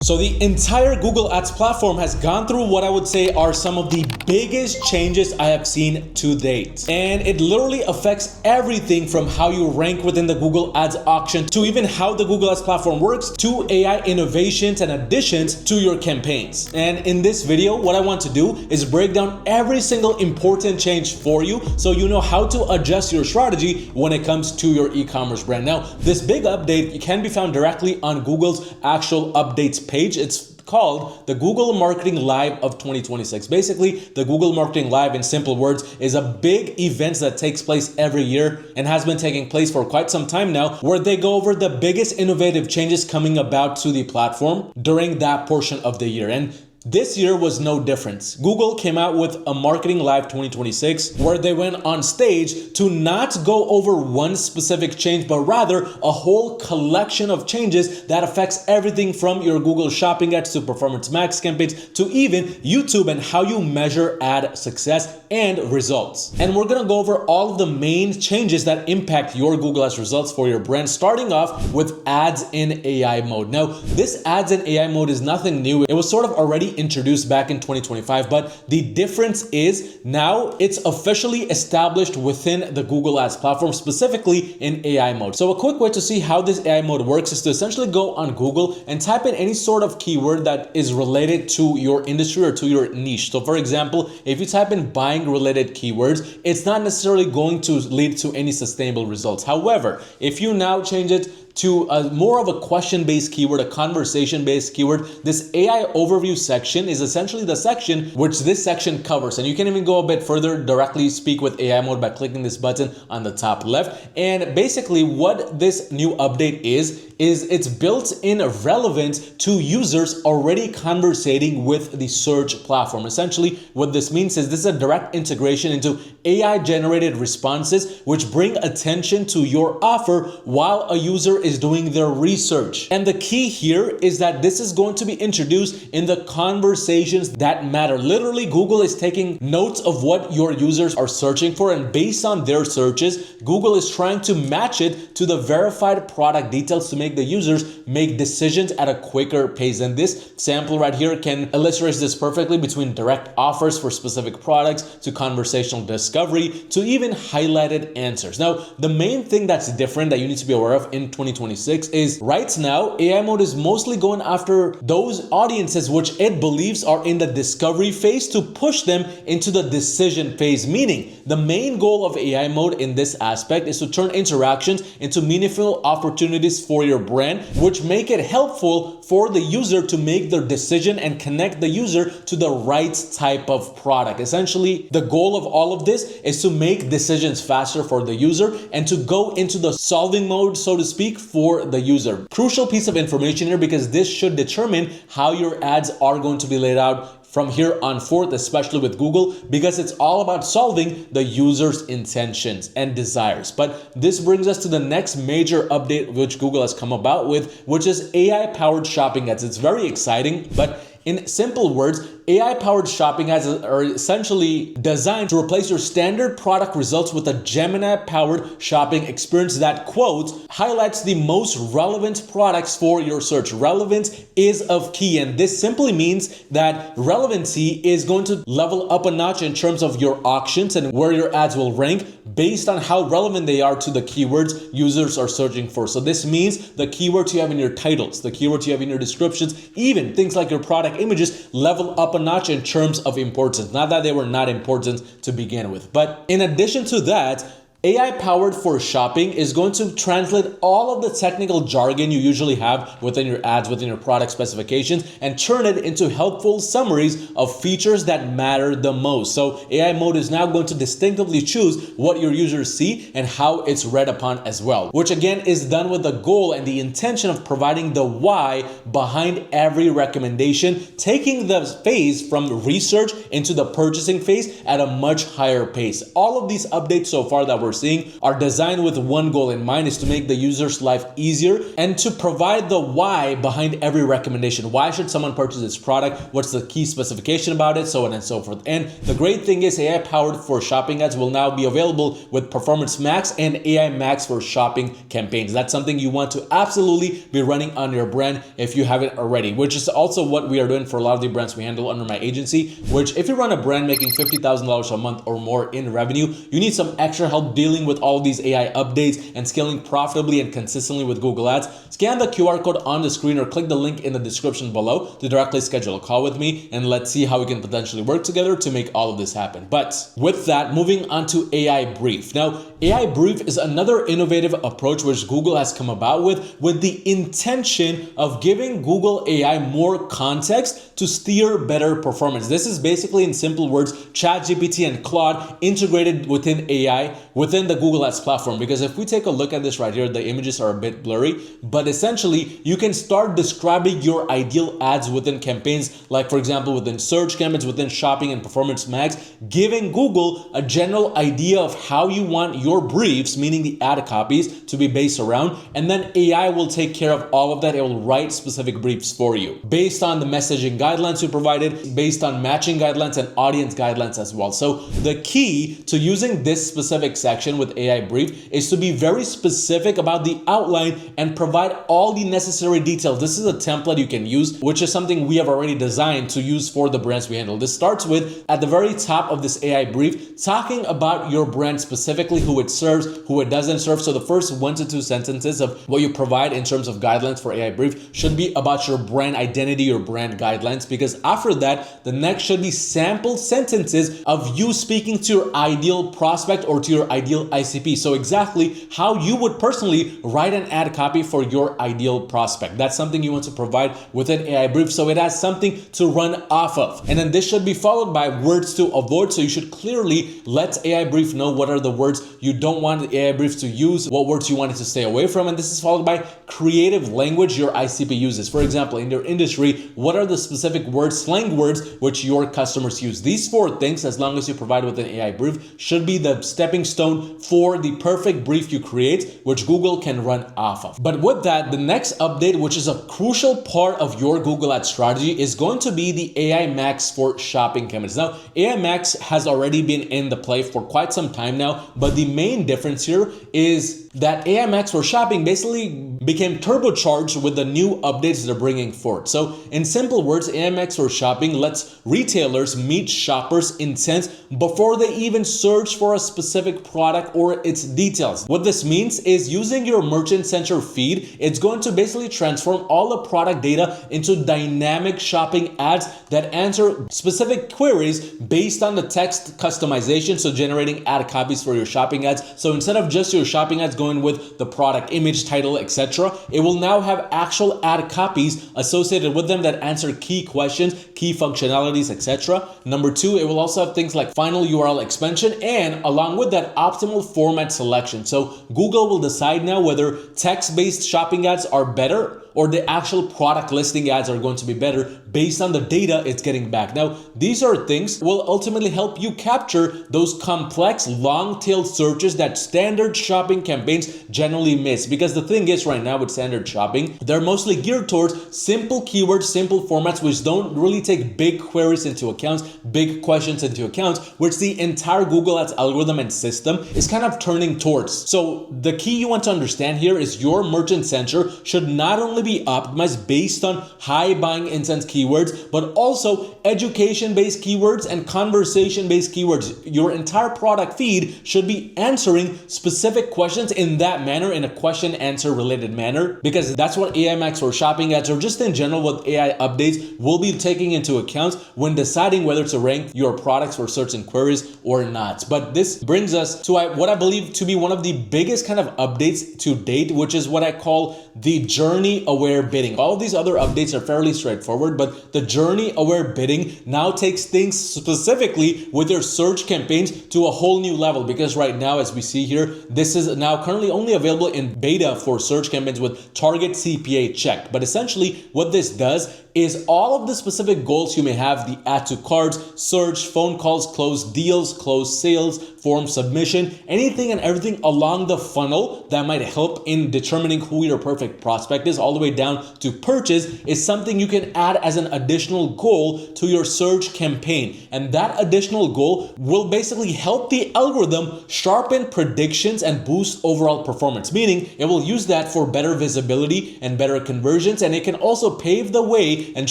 So the entire Google Ads platform has gone through what I would say are some of the biggest changes I have seen to date. And it literally affects everything from how you rank within the Google Ads auction to even how the Google Ads platform works to AI innovations and additions to your campaigns. And in this video, what I want to do is break down every single important change for you so you know how to adjust your strategy when it comes to your e-commerce brand. Now, this big update can be found directly on Google's actual updates page. It's called the Google Marketing Live of 2026. Basically, the Google Marketing Live, in simple words, is a big event that takes place every year and has been taking place for quite some time now, where they go over the biggest innovative changes coming about to the platform during that portion of the year. And this year was no different. Google came out with a Marketing Live 2026 where they went on stage to not go over one specific change, but rather a whole collection of changes that affects everything from your Google Shopping ads to Performance Max campaigns to even YouTube and how you measure ad success and results. And we're gonna go over all of the main changes that impact your Google Ads results for your brand, starting off with ads in AI mode. Now, this ads in AI mode is nothing new. It was sort of already introduced back in 2025, but the difference is now it's officially established within the Google Ads platform, specifically in AI mode. So a quick way to see how this AI mode works is to essentially go on Google and type in any sort of keyword that is related to your industry or to your niche. So for example, if you type in buying related keywords, it's not necessarily going to lead to any sustainable results. However, if you now change it to more of a question-based keyword, a conversation-based keyword, this AI overview section is essentially the section which this section covers. And you can even go a bit further, directly speak with AI mode by clicking this button on the top left. And basically what this new update is it's built-in relevance to users already conversating with the search platform. Essentially, what this means is this is a direct integration into AI-generated responses which bring attention to your offer while a user is doing their research. And the key here is that this is going to be introduced in the conversations that matter. Literally, Google is taking notes of what your users are searching for, and based on their searches, Google is trying to match it to the verified product details to make the users make decisions at a quicker pace. And this sample right here can illustrate this perfectly, between direct offers for specific products to conversational discovery to even highlighted answers. Now, the main thing that's different that you need to be aware of in 2026 is right now, AI mode is mostly going after those audiences which it believes are in the discovery phase to push them into the decision phase. Meaning, the main goal of AI mode in this aspect is to turn interactions into meaningful opportunities for your brand, which make it helpful for the user to make their decision and connect the user to the right type of product. Essentially, the goal of all of this is to make decisions faster for the user and to go into the solving mode, so to speak, for the user. Crucial piece of information here, because this should determine how your ads are going to be laid out from here on forth, especially with Google, because it's all about solving the user's intentions and desires. But this brings us to the next major update which Google has come about with, which is AI-powered shopping ads. It's very exciting, but in simple words, AI-powered shopping ads are essentially designed to replace your standard product results with a Gemini-powered shopping experience that, quote, highlights the most relevant products for your search. Relevance is of key, and this simply means that relevancy is going to level up a notch in terms of your auctions and where your ads will rank based on how relevant they are to the keywords users are searching for. So this means the keywords you have in your titles, the keywords you have in your descriptions, even things like your product images level up a notch in terms of importance. Not that they were not important to begin with, but in addition to that, AI powered for shopping is going to translate all of the technical jargon you usually have within your ads, within your product specifications, and turn it into helpful summaries of features that matter the most. So AI mode is now going to distinctively choose what your users see and how it's read upon as well, which again is done with the goal and the intention of providing the why behind every recommendation, taking the phase from research into the purchasing phase at a much higher pace. All of these updates so far that we're we're seeing are designed with one goal in mind, is to make the user's life easier and to provide the why behind every recommendation. Why should someone purchase this product? What's the key specification about it? So on and so forth. And the great thing is AI powered for shopping ads will now be available with Performance Max and AI Max for shopping campaigns. That's something you want to absolutely be running on your brand if you haven't already, which is also what we are doing for a lot of the brands we handle under my agency, which if you run a brand making $50,000 a month or more in revenue, you need some extra help dealing with all these AI updates and scaling profitably and consistently with Google Ads. Scan the QR code on the screen or click the link in the description below to directly schedule a call with me, and let's see how we can potentially work together to make all of this happen. But with that, moving on to AI Brief. Now, AI Brief is another innovative approach which Google has come about with the intention of giving Google AI more context to steer better performance. This is basically, in simple words, ChatGPT and Claude integrated within AI within the Google Ads platform. Because if we take a look at this right here, the images are a bit blurry, but essentially you can start describing your ideal ads within campaigns, like for example within search campaigns, within shopping and Performance Max, giving Google a general idea of how you want your briefs, meaning the ad copies, to be based around, and then AI will take care of all of that. It will write specific briefs for you based on the messaging guidelines you provided, based on matching guidelines and audience guidelines as well. So the key to using this specific section with AI Brief is to be very specific about the outline and provide all the necessary details. This is a template you can use, which is something we have already designed to use for the brands we handle. This starts with, at the very top of this AI Brief, talking about your brand specifically, who it serves, who it doesn't serve. So the first 1 to 2 sentences of what you provide in terms of guidelines for AI Brief should be about your brand identity, your brand guidelines, because after that, the next should be sample sentences of you speaking to your ideal prospect or to your ideal ICP. So exactly how you would personally write an ad copy for your ideal prospect. That's something you want to provide within AI Brief, so it has something to run off of. And then this should be followed by words to avoid. So you should clearly let AI Brief know what are the words you don't want the AI Brief to use, what words you want it to stay away from. And this is followed by creative language your ICP uses. For example, in your industry, what are the specific words, slang words, which your customers use? These 4 things, as long as you provide with an AI Brief, should be the stepping stone for the perfect brief you create, which Google can run off of. But with that, the next update, which is a crucial part of your Google Ads strategy, is going to be the AI Max for shopping campaigns. Now, AI Max has already been in the play for quite some time now, but the main difference here is that AI Max for shopping basically became turbocharged with the new updates they're bringing forth. So in simple words, AI Max for shopping lets retailers meet shoppers' intent before they even search for a specific product or its details. What this means is, using your Merchant Center feed, it's going to basically transform all the product data into dynamic shopping ads that answer specific queries based on the text customization, so generating ad copies for your shopping ads. So instead of just your shopping ads going with the product image, title, etc., it will now have actual ad copies associated with them that answer key questions, key functionalities, etc. Number 2, it will also have things like final URL expansion, and along with that, optimal format selection. So Google will decide now whether text-based shopping ads are better or the actual product listing ads are going to be better based on the data it's getting back. Now, these are things will ultimately help you capture those complex, long-tailed searches that standard shopping campaigns generally miss. Because the thing is, right now with standard shopping, they're mostly geared towards simple keywords, simple formats, which don't really take big queries into account, big questions into account, which the entire Google Ads algorithm and system is kind of turning towards. So the key you want to understand here is your Merchant Center should not only be optimized based on high buying intent keywords, but also education-based keywords and conversation-based keywords. Your entire product feed should be answering specific questions in that manner, in a question-answer related manner, because that's what AI Max for shopping ads, or just in general what AI updates will be taking into account when deciding whether to rank your products for certain queries or not. But this brings us to what I believe to be one of the biggest kind of updates to date, which is what I call the journey-aware bidding. All of these other updates are fairly straightforward, but the journey-aware bidding now takes things specifically with your search campaigns to a whole new level, because right now, as we see here, this is now currently only available in beta for search campaigns with target CPA checked. But essentially what this does is all of the specific goals you may have, the add to carts, search, phone calls, close deals, close sales, form submission, anything and everything along the funnel that might help in determining who your perfect prospect is, all the way down to purchase, is something you can add as an additional goal to your search campaign. And that additional goal will basically help the algorithm sharpen predictions and boost overall performance, meaning it will use that for better visibility and better conversions, and it can also pave the way and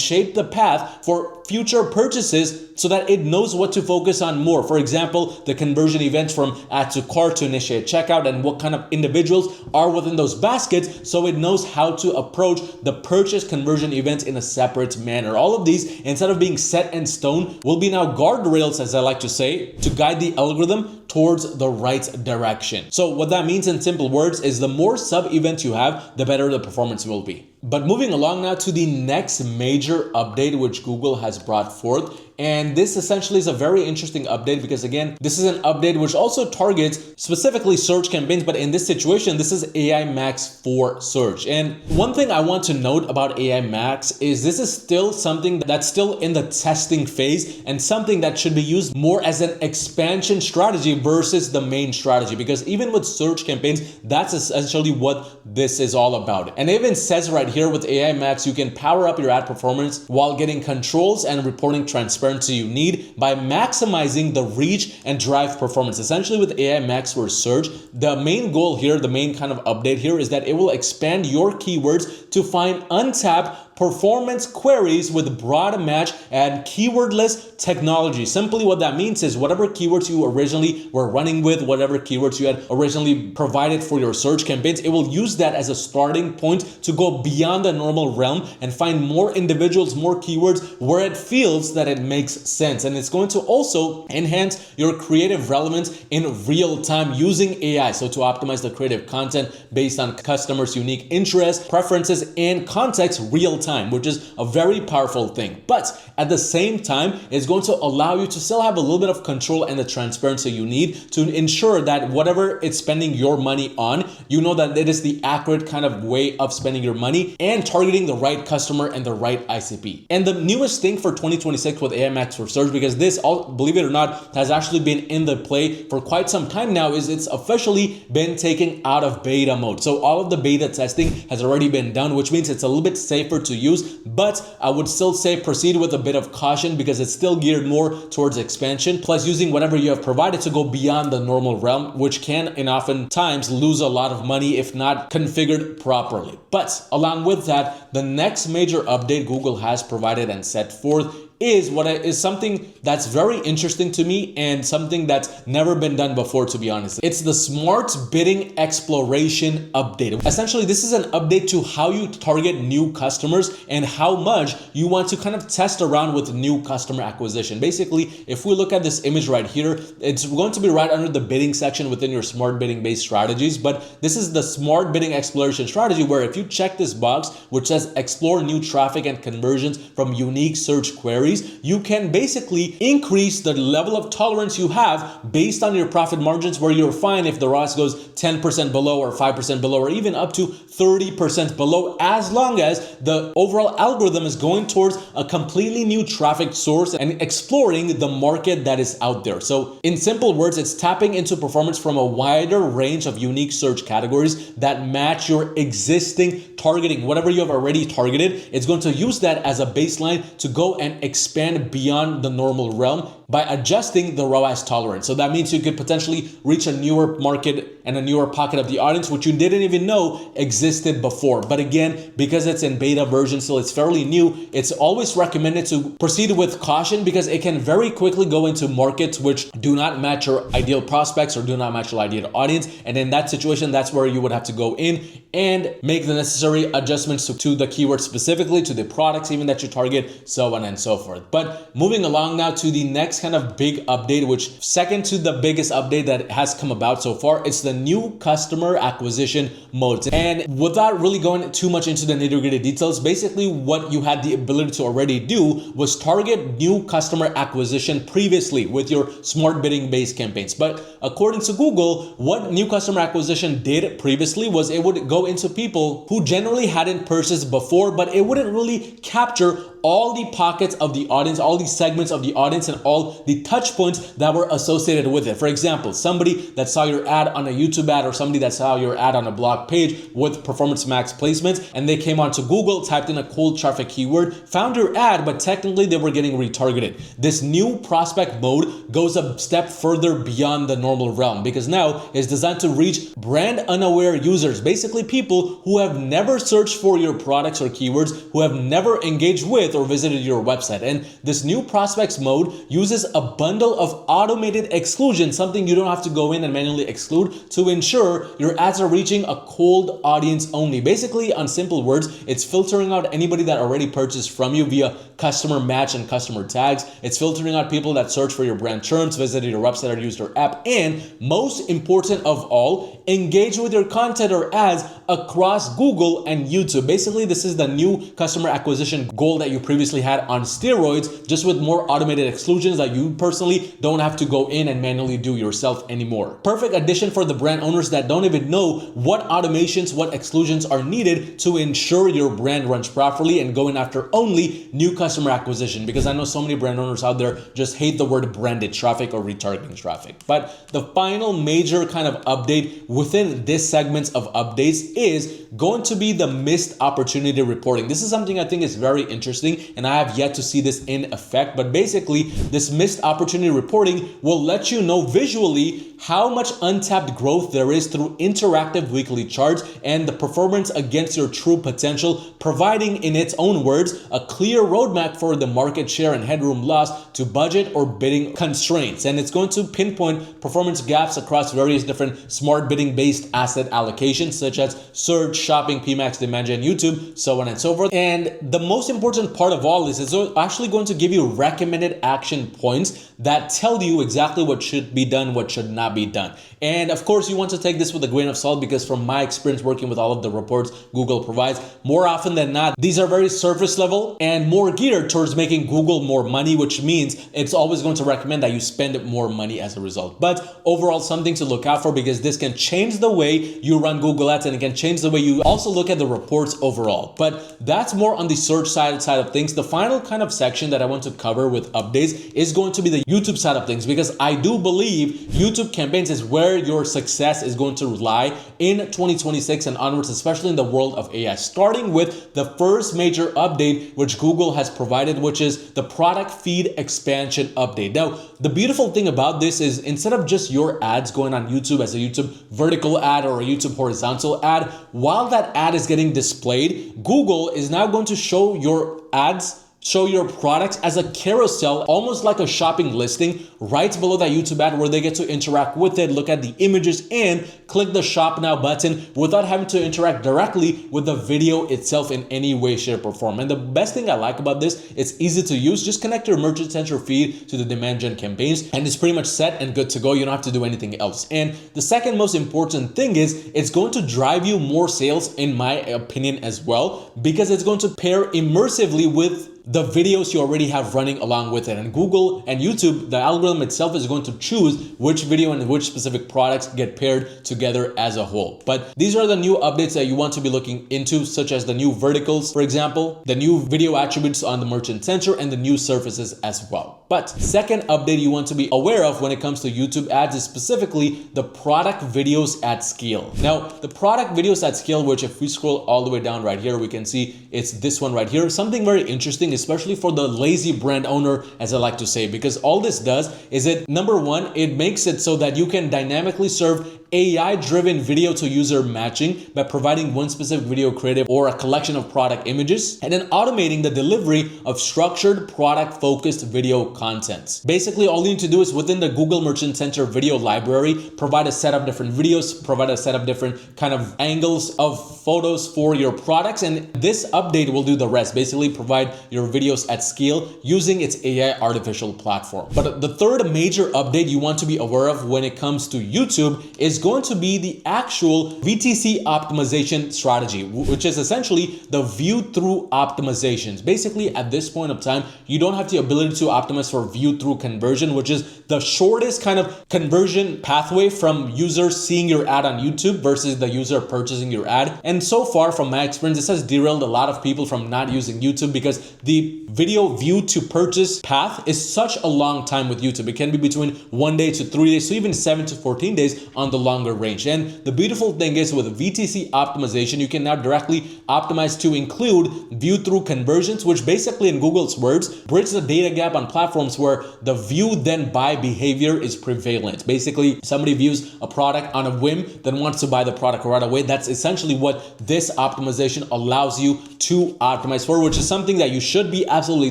shape the path for future purchases so that it knows what to focus on more. For example, the conversion events from add to cart to initiate checkout and what kind of individuals are within those baskets, so it knows how to approach the purchase conversion events in a separate manner. All of these, instead of being set in stone, will be now guardrails, as I like to say, to guide the algorithm towards the right direction. So what that means in simple words is the more sub-events you have, the better the performance will be. But moving along now to the next major update which Google has brought forth. And this essentially is a very interesting update because, again, this is an update which also targets specifically search campaigns, but in this situation, this is AI Max for search. And one thing I want to note about AI Max is this is still something that's still in the testing phase and something that should be used more as an expansion strategy versus the main strategy, because even with search campaigns, that's essentially what this is all about. And it even says right here with AI Max, you can power up your ad performance while getting controls and reporting transparency you need by maximizing the reach and drive performance. Essentially with AI Max for search, the main goal here, the main kind of update here is that it will expand your keywords to find untapped performance queries with broad match and keywordless technology. Simply what that means is whatever keywords you originally were running with, whatever keywords you had originally provided for your search campaigns, it will use that as a starting point to go beyond the normal realm and find more individuals, more keywords where it feels that it makes sense. And it's going to also enhance your creative relevance in real time using AI. So to optimize the creative content based on customers' unique interests, preferences, and context real time, which is a very powerful thing. But at the same time, it's going to allow you to still have a little bit of control and the transparency you need to ensure that whatever it's spending your money on, you know that it is the accurate kind of way of spending your money and targeting the right customer and the right ICP. And the newest thing for 2026 with AI Max for search, because this, believe it or not, has actually been in the play for quite some time now, is it's officially been taken out of beta mode. So all of the beta testing has already been done, which means it's a little bit safer to use, but I would still say proceed with a bit of caution because it's still geared more towards expansion, plus using whatever you have provided to go beyond the normal realm, which can and oftentimes lose a lot of money if not configured properly. But along with that, the next major update Google has provided and set forth is something that's very interesting to me and something that's never been done before, to be honest. It's the smart bidding exploration update. Essentially, this is an update to how you target new customers and how much you want to kind of test around with new customer acquisition. Basically, if we look at this image right here, it's going to be right under the bidding section within your smart bidding based strategies. But this is the smart bidding exploration strategy, where if you check this box, which says explore new traffic and conversions from unique search queries, you can basically increase the level of tolerance you have based on your profit margins, where you're fine if the ROAS goes 10% below or 5% below or even up to 30% below, as long as the overall algorithm is going towards a completely new traffic source and exploring the market that is out there. So in simple words, it's tapping into performance from a wider range of unique search categories that match your existing targeting. Whatever you have already targeted, it's going to use that as a baseline to go and expand beyond the normal realm by adjusting the ROAS tolerance. So that means you could potentially reach a newer market and a newer pocket of the audience, which you didn't even know existed before. But again, because it's in beta version, so it's fairly new, it's always recommended to proceed with caution because it can very quickly go into markets which do not match your ideal prospects or do not match your ideal audience. And in that situation, that's where you would have to go in and make the necessary adjustments to the keyword specifically, to the products even that you target, so on and so forth. But moving along now to the next kind of big update, which second to the biggest update that has come about so far, it's the new customer acquisition modes. And without really going too much into the nitty-gritty details, basically what you had the ability to already do was target new customer acquisition previously with your smart bidding based campaigns. But according to Google, what new customer acquisition did previously was it would go into people who generally hadn't purchased before, but it wouldn't really capture all the pockets of the audience, all the segments of the audience, and all the touch points that were associated with it. For example, somebody that saw your ad on a YouTube ad, or somebody that saw your ad on a blog page with Performance Max placements, and they came onto Google, typed in a cold traffic keyword, found your ad, but technically they were getting retargeted. This new prospect mode goes a step further beyond the normal realm, because now it's designed to reach brand unaware users, basically people who have never searched for your products or keywords, who have never engaged with or visited your website. And this new prospects mode uses a bundle of automated exclusion, something you don't have to go in and manually exclude, to ensure your ads are reaching a cold audience only. Basically, on simple words, it's filtering out anybody that already purchased from you via customer match and customer tags. It's filtering out people that search for your brand terms, visited your website, or used your app. And most important of all, engage with your content or ads across Google and YouTube. Basically, this is the new customer acquisition goal that you previously had on steroids, just with more automated exclusions that you personally don't have to go in and manually do yourself anymore. Perfect addition for the brand owners that don't even know what automations, what exclusions are needed to ensure your brand runs properly and going after only new customer acquisition, because I know so many brand owners out there just hate the word branded traffic or retargeting traffic. But the final major kind of update within this segment of updates is going to be the missed opportunity reporting. This is something I think is very interesting, and I have yet to see this in effect. But basically, this missed opportunity reporting will let you know visually how much untapped growth there is through interactive weekly charts and the performance against your true potential, providing, in its own words, a clear roadmap for the market share and headroom loss to budget or bidding constraints. And it's going to pinpoint performance gaps across various different smart bidding based asset allocations, such as search, shopping, PMax, demand gen, YouTube, so on and so forth. And the most important part of all this is it's actually going to give you recommended action points that tell you exactly what should be done, what should not be done. And of course, you want to take this with a grain of salt, because from my experience working with all of the reports Google provides, more often than not, these are very surface level and more geared towards making Google more money, which means it's always going to recommend that you spend more money as a result. But overall, something to look out for, because this can change the way you run Google Ads, and it can change the way you also look at the reports overall. But that's more on the search side of things. The final kind of section that I want to cover with updates is going to be the YouTube side of things, because I do believe YouTube campaigns is where your success is going to lie in 2026 and onwards, especially in the world of AI, starting with the first major update which Google has provided, which is the product feed expansion update. Now, the beautiful thing about this is, instead of just your ads going on YouTube as a YouTube vertical ad or a YouTube horizontal ad, while that ad is getting displayed, Google is now going to show your ads, show your products as a carousel, almost like a shopping listing, right below that YouTube ad, where they get to interact with it, look at the images, and click the shop now button without having to interact directly with the video itself in any way, shape, or form. And the best thing I like about this, it's easy to use. Just connect your Merchant Center feed to the demand gen campaigns, and it's pretty much set and good to go. You don't have to do anything else. And the second most important thing is, it's going to drive you more sales, in my opinion, as well, because it's going to pair immersively with the videos you already have running along with it. And Google and YouTube, the algorithm itself is going to choose which video and which specific products get paired together as a whole. But these are the new updates that you want to be looking into, such as the new verticals, for example, the new video attributes on the Merchant Center, and the new surfaces as well. But second update you want to be aware of when it comes to YouTube ads is specifically the product videos at scale. Now, the product videos at scale, which if we scroll all the way down right here, we can see it's this one right here. Something very interesting, especially for the lazy brand owner, as I like to say, because all this does is number one, it makes it so that you can dynamically serve AI-driven video to user matching by providing one specific video creative or a collection of product images, and then automating the delivery of structured product-focused video content. Basically, all you need to do is within the Google Merchant Center video library, provide a set of different videos, provide a set of different kind of angles of photos for your products, and this update will do the rest. Basically, provide your videos at scale using its AI artificial platform. But the third major update you want to be aware of when it comes to YouTube is going to be the actual VTC optimization strategy, which is essentially the view-through optimizations. Basically, at this point of time, you don't have the ability to optimize for view-through conversion, which is the shortest kind of conversion pathway from users seeing your ad on YouTube versus the user purchasing your ad. And so far, from my experience, this has derailed a lot of people from not using YouTube because the video view to purchase path is such a long time with YouTube. It can be between 1 day to 3 days, so even 7 to 14 days on the longer range. And the beautiful thing is with VTC optimization, you can now directly optimize to include view through conversions, which basically in Google's words, bridge the data gap on platforms where the view then buy behavior is prevalent. Basically, somebody views a product on a whim, then wants to buy the product right away. That's essentially what this optimization allows you to optimize for, which is something that you should be absolutely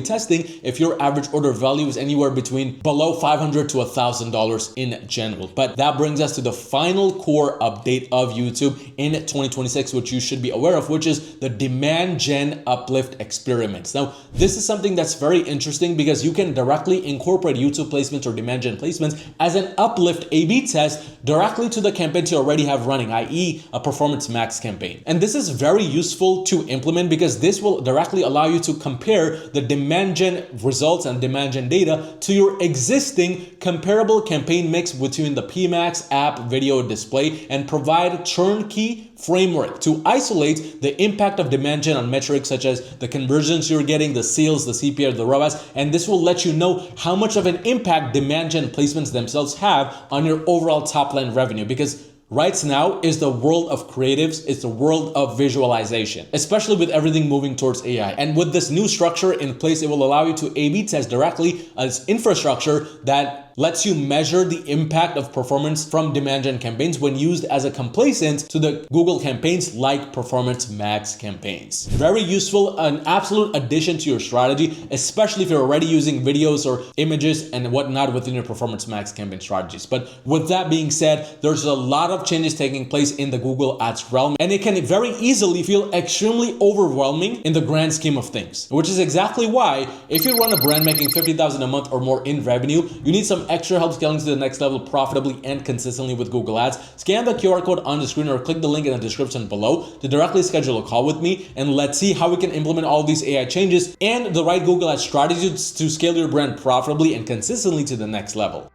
testing if your average order value is anywhere between below $500 to $1,000 in general. But that brings us to the final core update of YouTube in 2026, which you should be aware of, which is the demand gen uplift experiments. Now, this is something that's very interesting because you can directly incorporate YouTube placements or demand gen placements as an uplift A/B test directly to the campaigns you already have running, i.e. a Performance Max campaign. And this is very useful to implement because this will directly allow you to compare the demand gen results and demand gen data to your existing comparable campaign mix between the PMax, app, video, display, and provide turnkey framework to isolate the impact of demand gen on metrics such as the conversions you're getting, the sales, the CPR, the ROAS, and this will let you know how much of an impact demand gen placements themselves have on your overall top line revenue, because right now is the world of creatives, it's the world of visualization, especially with everything moving towards AI. And with this new structure in place, it will allow you to A/B test directly as infrastructure that lets you measure the impact of performance from demand gen campaigns when used as a complacent to the Google campaigns like Performance Max campaigns. Very useful, an absolute addition to your strategy, especially if you're already using videos or images and whatnot within your Performance Max campaign strategies. But with that being said, there's a lot of changes taking place in the Google Ads realm, and it can very easily feel extremely overwhelming in the grand scheme of things, which is exactly why if you run a brand making $50,000 a month or more in revenue, you need some extra help scaling to the next level profitably and consistently with Google Ads. Scan the QR code on the screen or click the link in the description below to directly schedule a call with me, and let's see how we can implement all these AI changes and the right Google Ads strategies to scale your brand profitably and consistently to the next level.